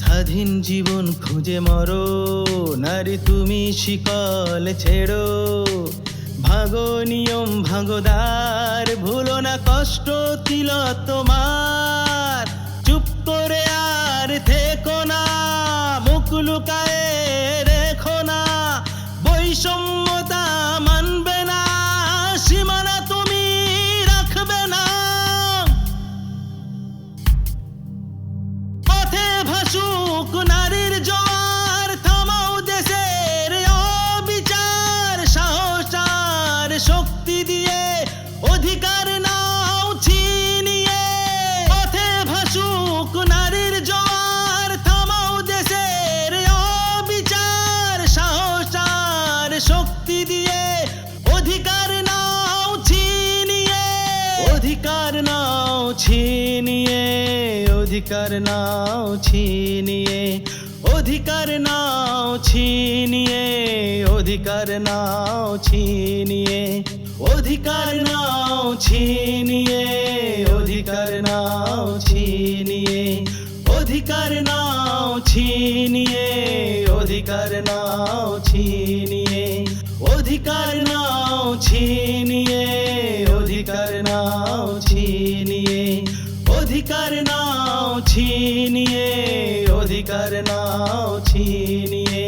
স্বাধীন জীবন খুঁজে মরো, নারী তুমি শিকল ছেড়ো। ভাগো নিয়ম ভাগোদার, ভুলো না কষ্ট দিল তোমার। চুপ করে আর থেকো না, মুখ লুকায়ে রেখো না। বৈষম্যতা মানবে না, সীমানা তুমি রাখবে না। পথে ভাসুক নারীর জোয়ার, থামাও দেশের অবিচার। সাহস আর শক্তি দিয়ে অধিকার নাও ছিনিয়ে। পথে ভাসুক নারীর জোয়ার, থামাও দেশের অবিচার। সাহস আর শক্তি দিয়ে অধিকার নাও ছিনিয়ে। অধিকার নাও ছিনিয়ে, অধিকার নাও ছিনিয়ে। অধিকার নাও ছিনিয়ে, অধিকার নাও ছিনিয়ে। অধিকার নাও ছিনিয়ে, অধিকার নাও ছিনিয়ে। অধিকার নাও ছিনিয়ে, অধিকার নাও ছিনিয়ে। অধিকার নাও ছিনিয়ে, অধিকার নাও ছিনিয়ে। অধিকার নাও ছিনিয়ে, অধিকার নাও ছিনিয়ে।